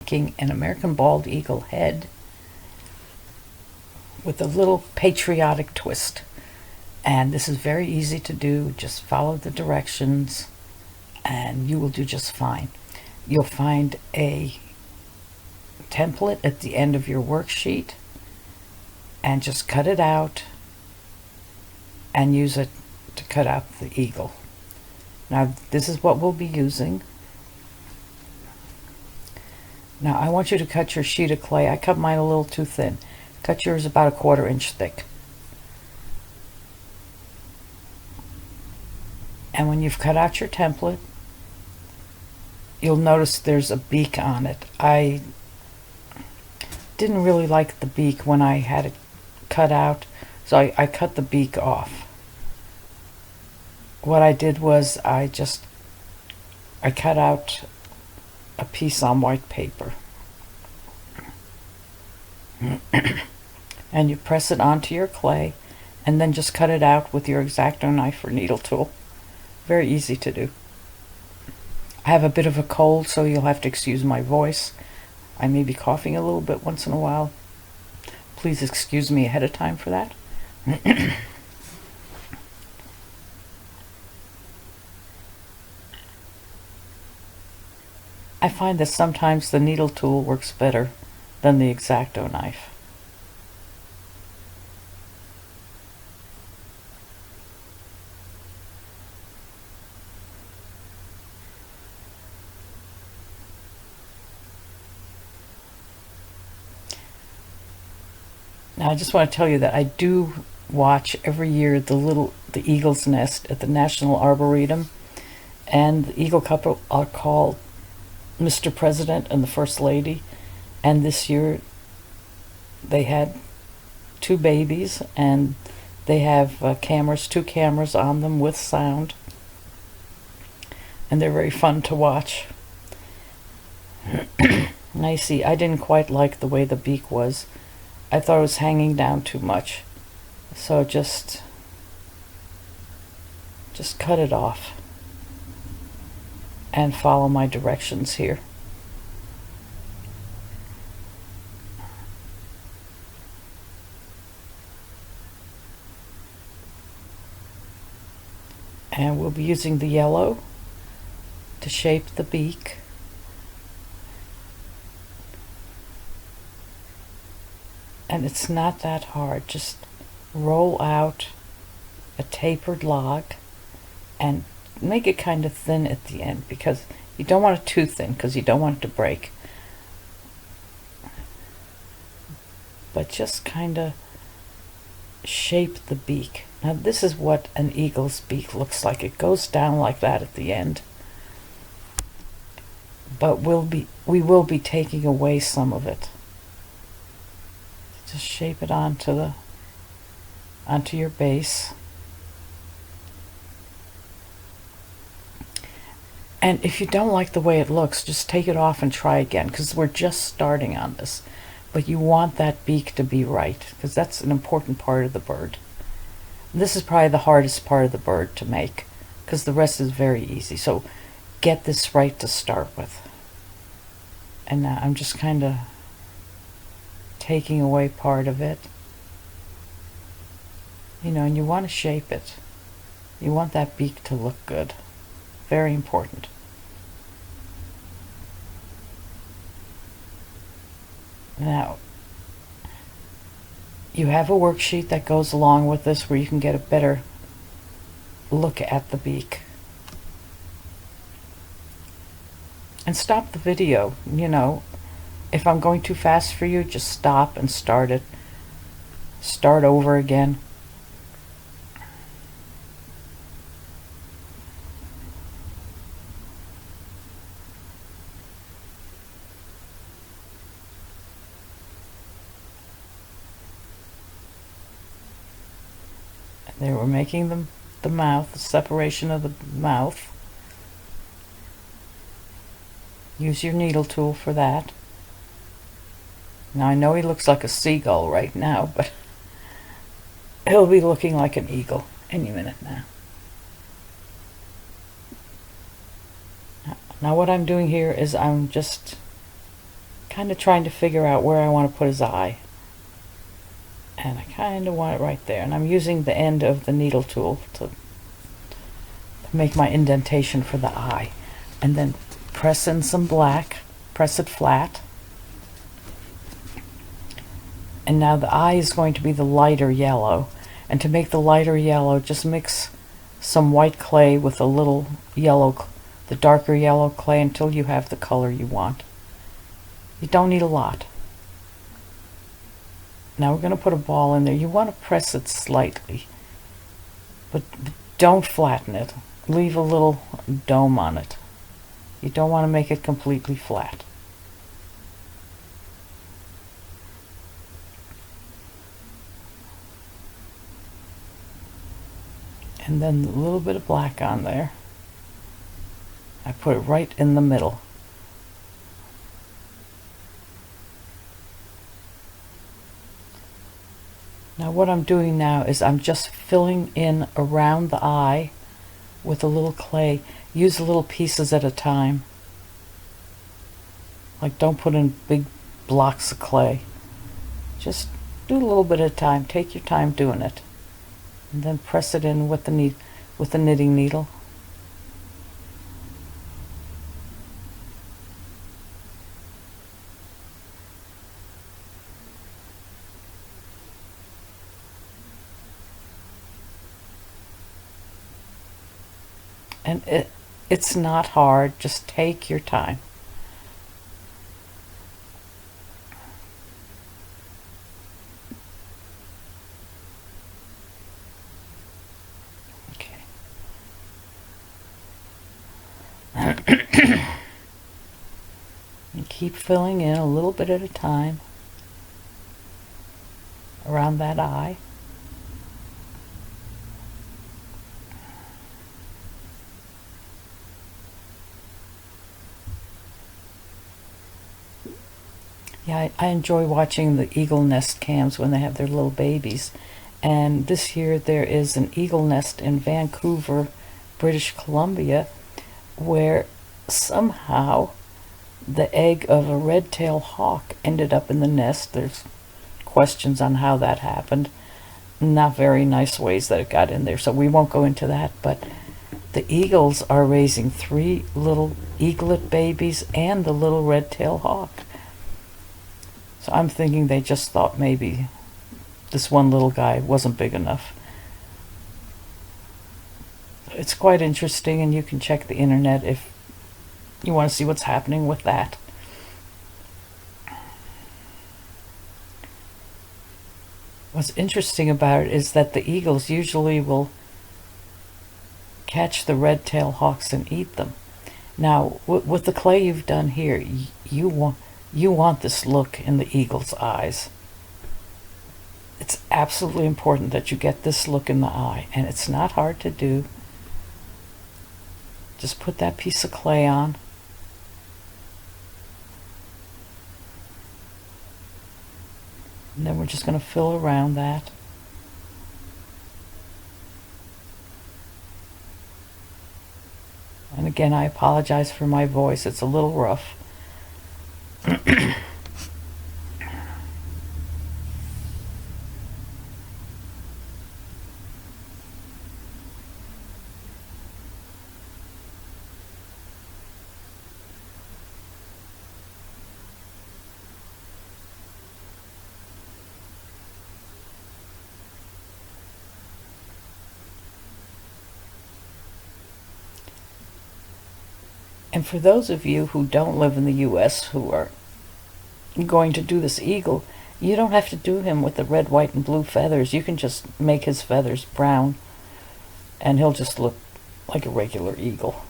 making an American bald eagle head with a little patriotic twist. And this is very easy to do. Just follow the directions and you will do just fine. You'll find a template at the end of your worksheet and just cut it out and use it to cut out the eagle. Now this is what we'll be using. Now I want you to cut your sheet of clay. I cut mine a little too thin. Cut yours about 1/4 inch thick. And when you've cut out your template, you'll notice there's a beak on it. I didn't really like the beak when I had it cut out, so I cut the beak off. What I did was I cut out a piece on white paper. And you press it onto your clay and then just cut it out with your X-Acto knife or needle tool. Very easy to do. I have a bit of a cold, so you'll have to excuse my voice. I may be coughing a little bit once in a while. Please excuse me ahead of time for that. I find that sometimes the needle tool works better than the X-Acto knife. Now I just want to tell you that I do watch every year the eagle's nest at the National Arboretum, and the eagle couple are called Mr. President and the First Lady, and this year they had 2 babies, and they have 2 cameras on them with sound, and they're very fun to watch. Now you see, I didn't quite like the way the beak was. I thought it was hanging down too much, so just cut it off and follow my directions here. And we'll be using the yellow to shape the beak. And it's not that hard. Just roll out a tapered log and make it kind of thin at the end, because you don't want it too thin because you don't want it to break. But just kind of shape the beak. Now this is what an eagle's beak looks like. It goes down like that at the end. But we will be taking away some of it. Just shape it onto your base. And if you don't like the way it looks, just take it off and try again, because we're just starting on this. But you want that beak to be right, because that's an important part of the bird. This is probably the hardest part of the bird to make, because the rest is very easy. So get this right to start with. And now I'm just kind of taking away part of it. You know, and you want to shape it. You want that beak to look good. Very important. Now, you have a worksheet that goes along with this where you can get a better look at the beak. And stop the video, you know. If I'm going too fast for you, just stop and start it. Start over again. And there we're making the mouth, the separation of the mouth. Use your needle tool for that. Now I know he looks like a seagull right now, but he'll be looking like an eagle any minute now. Now what I'm doing here is I'm just kind of trying to figure out where I want to put his eye. And I kind of want it right there. And I'm using the end of the needle tool to make my indentation for the eye. And then press in some black, press it flat. And now the eye is going to be the lighter yellow. And to make the lighter yellow, just mix some white clay with a little yellow, the darker yellow clay, until you have the color you want. You don't need a lot. Now we're going to put a ball in there. You want to press it slightly, but don't flatten it. Leave a little dome on it. You don't want to make it completely flat. And then a little bit of black on there. I put it right in the middle. Now what I'm doing now is I'm just filling in around the eye with a little clay. Use little pieces at a time. Like, don't put in big blocks of clay. Just do a little bit at a time. Take your time doing it. And then press it in with the knitting needle. And it's not hard, just take your time. Okay. And keep filling in a little bit at a time around that eye. Yeah, I enjoy watching the eagle nest cams when they have their little babies. And this year there is an eagle nest in Vancouver, British Columbia, where somehow the egg of a red-tailed hawk ended up in the nest. There's questions on how that happened. Not very nice ways that it got in there, so we won't go into that. But the eagles are raising 3 little eaglet babies and the little red-tailed hawk. So I'm thinking they just thought maybe this one little guy wasn't big enough. It's quite interesting, and you can check the internet if you want to see what's happening with that. What's interesting about it is that the eagles usually will catch the red-tailed hawks and eat them. Now, with the clay you've done here, you want this look in the eagle's eyes. It's absolutely important that you get this look in the eye, and it's not hard to do. Just put that piece of clay on. And then we're just going to fill around that. And again, I apologize for my voice. It's a little rough. And for those of you who don't live in the US who are going to do this eagle, you don't have to do him with the red, white, and blue feathers. You can just make his feathers brown, and he'll just look like a regular eagle.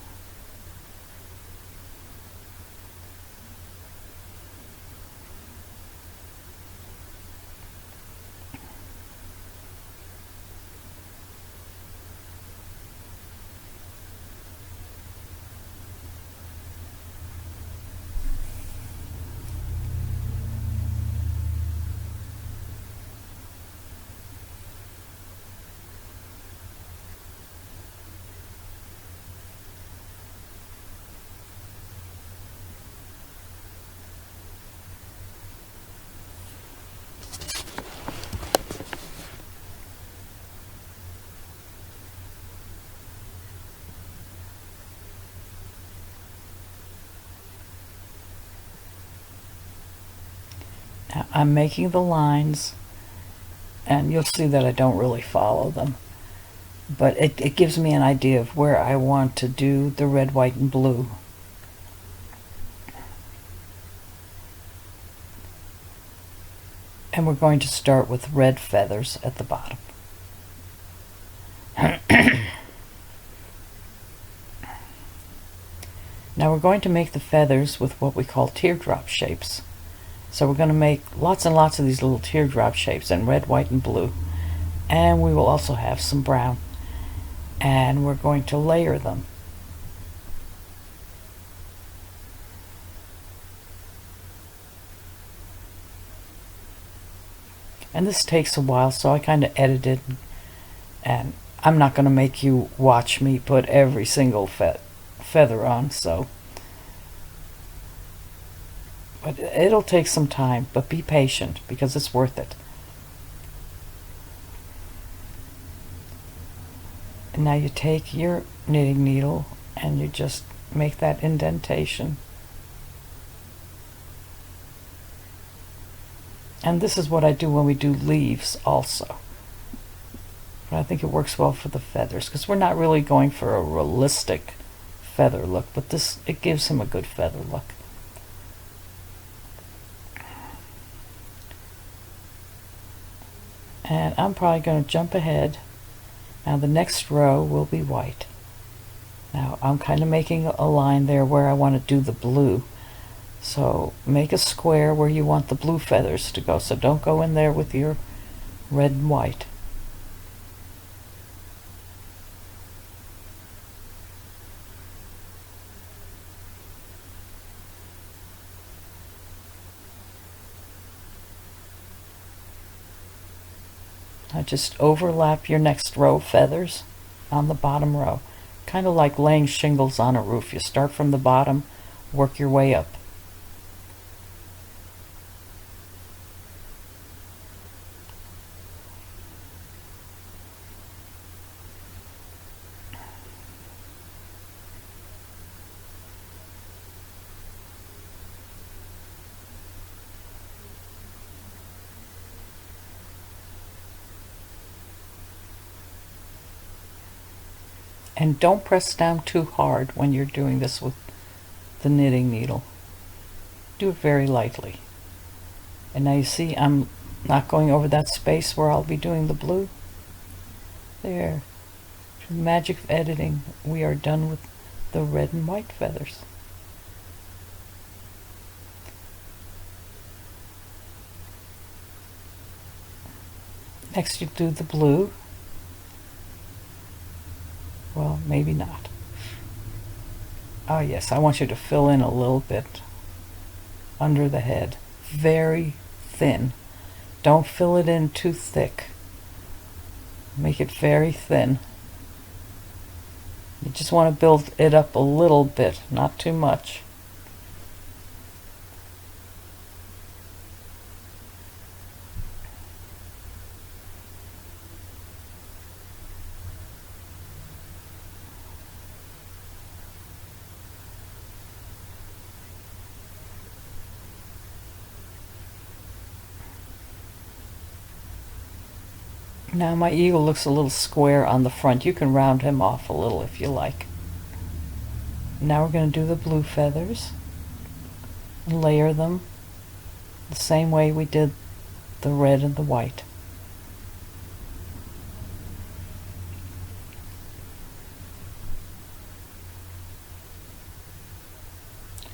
I'm making the lines, and you'll see that I don't really follow them, but it gives me an idea of where I want to do the red, white, and blue. And we're going to start with red feathers at the bottom. Now we're going to make the feathers with what we call teardrop shapes. So we're going to make lots and lots of these little teardrop shapes in red, white, and blue. And we will also have some brown. And we're going to layer them. And this takes a while, so I kind of edited, and I'm not going to make you watch me put every single feather on, so. But it'll take some time, but be patient because it's worth it. And now you take your knitting needle and you just make that indentation. And this is what I do when we do leaves also. But I think it works well for the feathers because we're not really going for a realistic feather look, but this, it gives him a good feather look. And I'm probably going to jump ahead. Now the next row will be white. Now I'm kind of making a line there where I want to do the blue. So make a square where you want the blue feathers to go. So don't go in there with your red and white. Now just overlap your next row of feathers on the bottom row. Kind of like laying shingles on a roof. You start from the bottom, work your way up. And don't press down too hard when you're doing this with the knitting needle. Do it very lightly. And now you see I'm not going over that space where I'll be doing the blue. There. Through the magic of editing, we are done with the red and white feathers. Next you do the blue. Well, maybe not. Oh yes, I want you to fill in a little bit under the head. Very thin. Don't fill it in too thick. Make it very thin. You just want to build it up a little bit, not too much. Now my eagle looks a little square on the front. You can round him off a little if you like. Now we're going to do the blue feathers and layer them the same way we did the red and the white.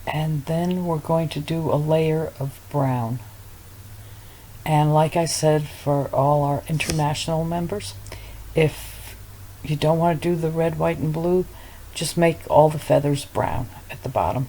And then we're going to do a layer of brown. And like I said, for all our international members, if you don't want to do the red, white, and blue, just make all the feathers brown at the bottom.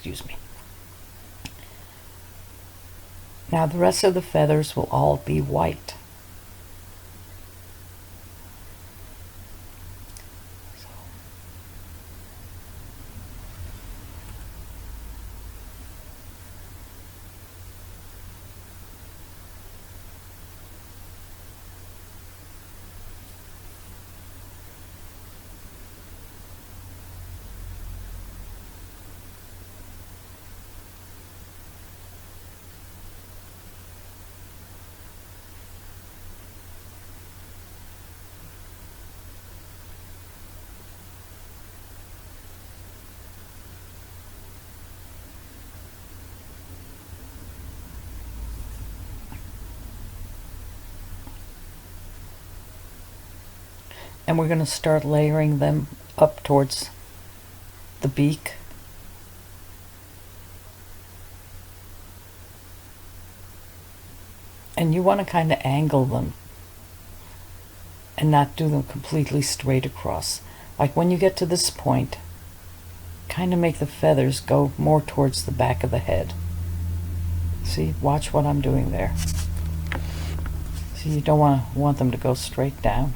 excuse me. Now the rest of the feathers will all be white. And we're going to start layering them up towards the beak. And you want to kind of angle them and not do them completely straight across. Like when you get to this point, kind of make the feathers go more towards the back of the head. See, watch what I'm doing there. See, you don't want them to go straight down.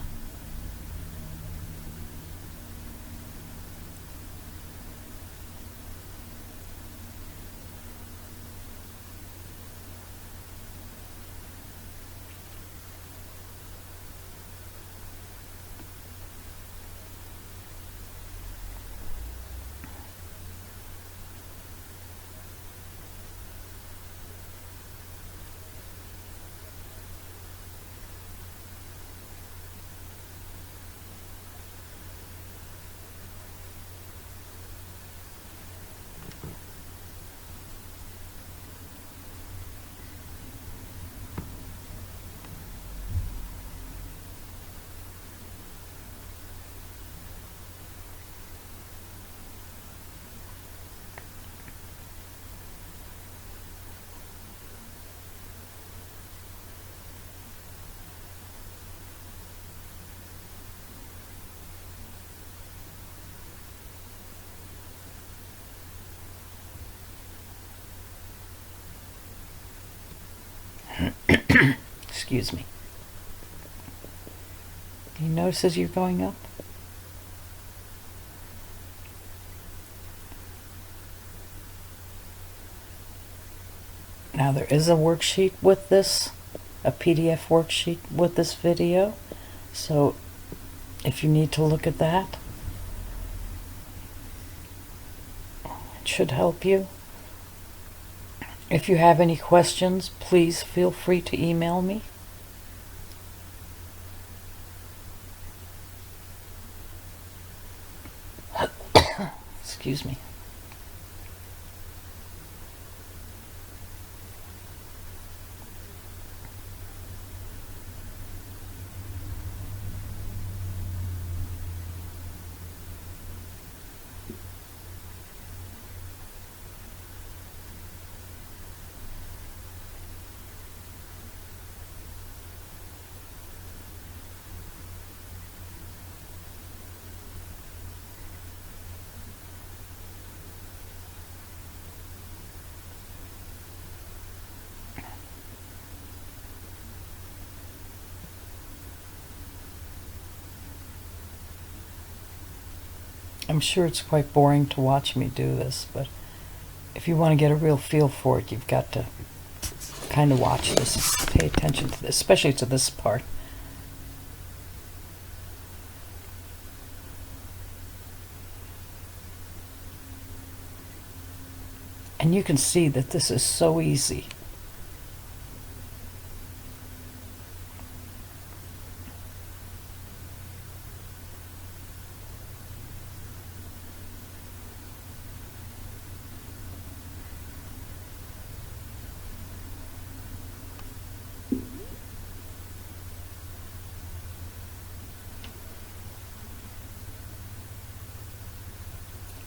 Excuse me. Do you notice as you're going up? Now there is a worksheet with this, a PDF worksheet with this video, so if you need to look at that, it should help you. If you have any questions, please feel free to email me. Excuse me. I'm sure it's quite boring to watch me do this, but if you want to get a real feel for it, you've got to kind of watch this, pay attention to this, especially to this part. And you can see that this is so easy.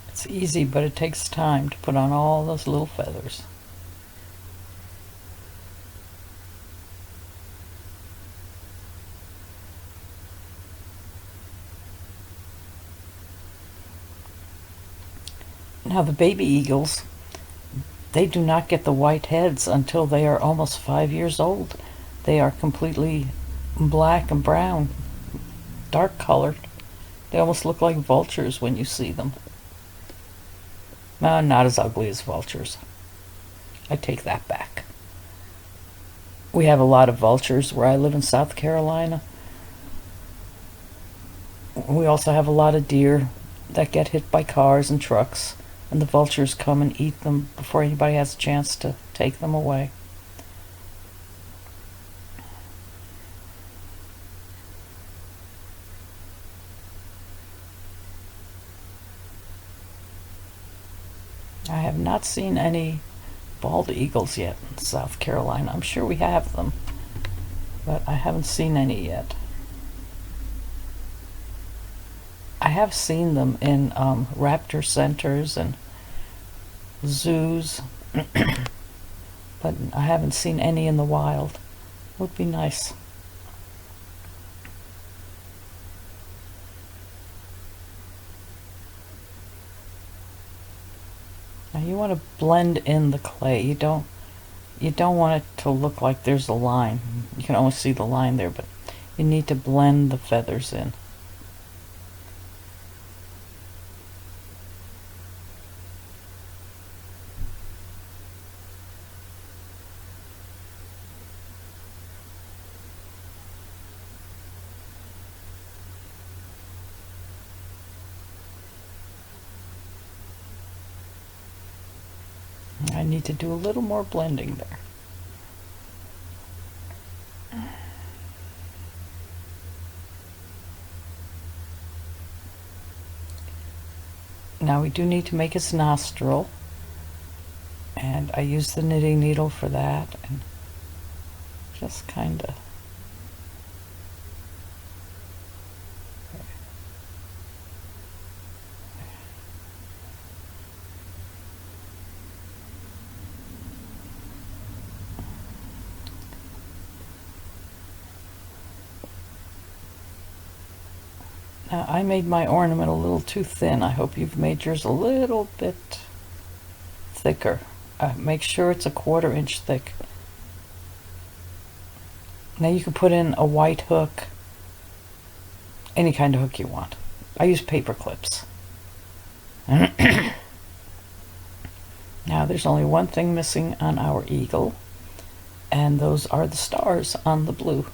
It's easy, but it takes time to put on all those little feathers. Now the baby eagles, they do not get the white heads until they are almost 5 years old. They are completely black and brown, dark colored. They almost look like vultures when you see them. No, not as ugly as vultures. I take that back. We have a lot of vultures where I live in South Carolina. We also have a lot of deer that get hit by cars and trucks, and the vultures come and eat them before anybody has a chance to take them away. I have not seen any bald eagles yet in South Carolina. I'm sure we have them, but I haven't seen any yet. I have seen them in raptor centers and zoos, but I haven't seen any in the wild. Would be nice. Now you want to blend in the clay. You don't want it to look like there's a line. You can almost see the line there, but you need to blend the feathers in. I need to do a little more blending there. Now we do need to make his nostril, and I use the knitting needle for that, and just kind of Now, I made my ornament a little too thin. I hope you've made yours a little bit thicker. Make sure it's a 1/4 inch thick. Now you can put in a white hook, any kind of hook you want. I use paper clips. Now there's only one thing missing on our eagle, and those are the stars on the blue.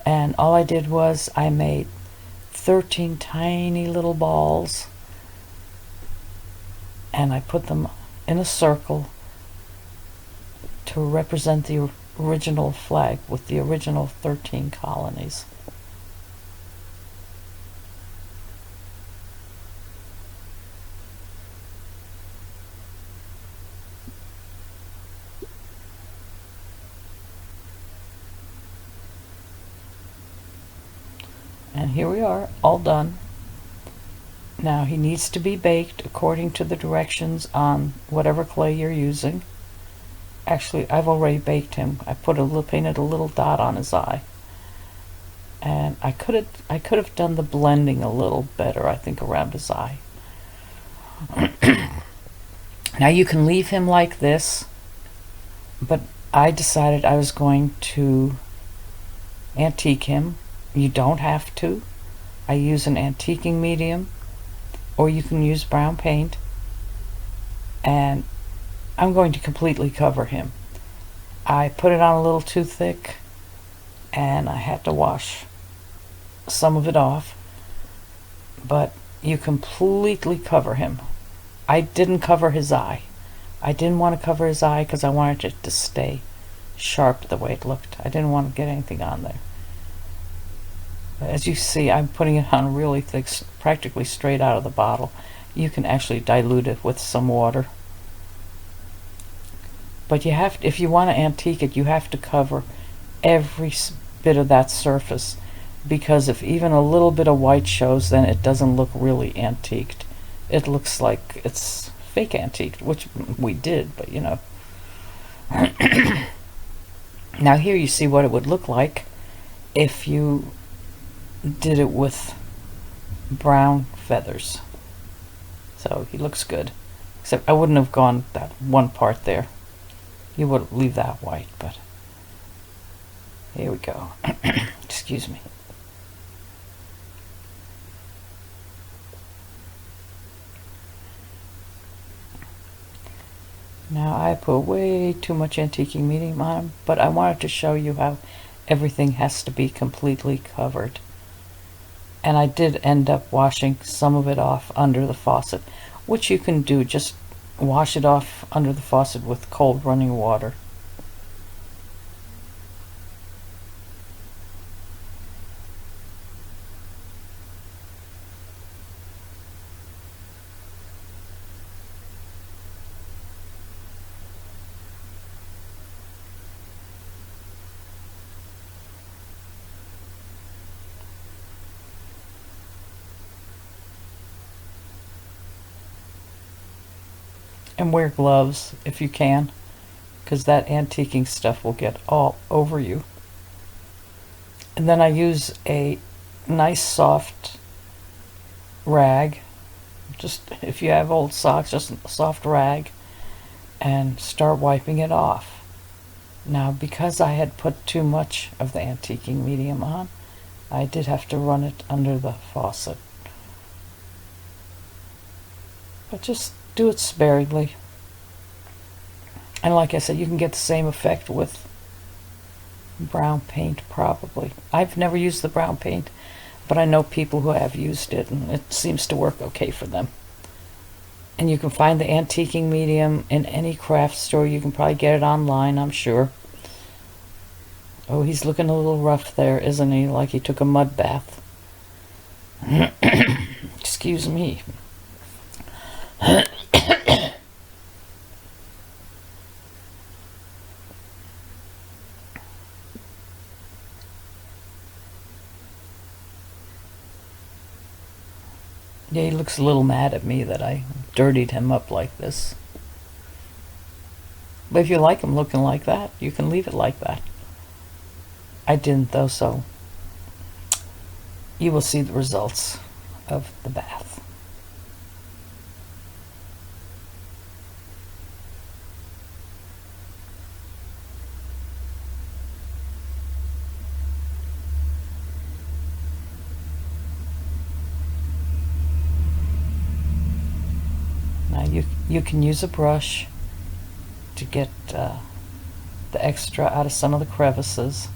And all I did was I made 13 tiny little balls, and I put them in a circle to represent the original flag with the original 13 colonies. And here we are, all done. Now he needs to be baked according to the directions on whatever clay you're using. Actually, I've already baked him. I painted a little dot on his eye. And I could have done the blending a little better, I think, around his eye. Now you can leave him like this, but I decided I was going to antique him. You don't have to. I use an antiquing medium, or you can use brown paint, and I'm going to completely cover him. I put it on a little too thick, and I had to wash some of it off, but you completely cover him. I didn't cover his eye. I didn't want to cover his eye because I wanted it to stay sharp the way it looked. I didn't want to get anything on there. As you see, I'm putting it on really thick, practically straight out of the bottle. You can actually dilute it with some water. But you have to, if you want to antique it, you have to cover every bit of that surface, because if even a little bit of white shows, then it doesn't look really antiqued. It looks like it's fake antiqued, which we did, but you know. Now here you see what it would look like if you did it with brown feathers. So he looks good, Except I wouldn't have gone that one part there. You would leave that white, but here we go. Excuse me. Now I put way too much antiquing medium on them, but I wanted to show you how everything has to be completely covered. And I did end up washing some of it off under the faucet, which you can do. Just wash it off under the faucet with cold running water. And wear gloves if you can, because that antiquing stuff will get all over you. And then I use a nice soft rag, just if you have old socks, just a soft rag, and start wiping it off. Now, because I had put too much of the antiquing medium on, I did have to run it under the faucet. But just do it sparingly. And like I said, you can get the same effect with brown paint probably. I've never used the brown paint, but I know people who have used it, and it seems to work okay for them. And you can find the antiquing medium in any craft store. You can probably get it online, I'm sure. Oh, he's looking a little rough there, isn't he? Like he took a mud bath. Excuse me. Yeah, he looks a little mad at me that I dirtied him up like this. But if you like him looking like that, you can leave it like that. I didn't though, so you will see the results of the bath. Now you can use a brush to get the extra out of some of the crevices.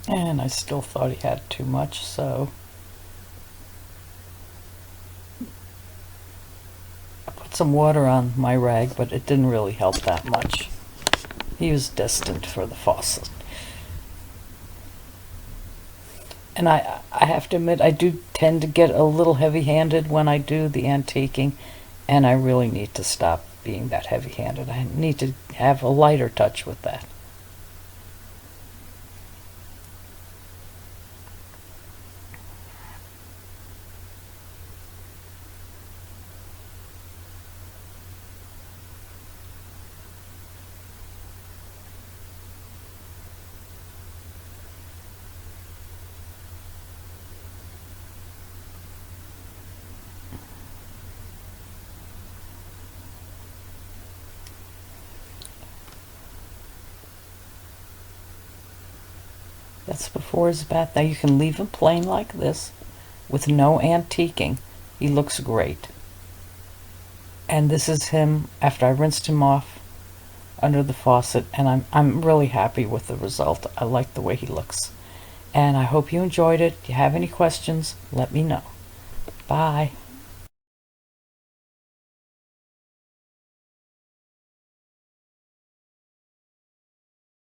And I still thought he had too much, so I put some water on my rag, but it didn't really help that much. He was destined for the faucet. And I have to admit, I do tend to get a little heavy-handed when I do the antiquing, and I really need to stop being that heavy-handed. I need to have a lighter touch with that. That's before his bath. Now you can leave him plain like this with no antiquing. He looks great. And this is him after I rinsed him off under the faucet, and I'm really happy with the result. I like the way he looks. And I hope you enjoyed it. If you have any questions, let me know. Bye.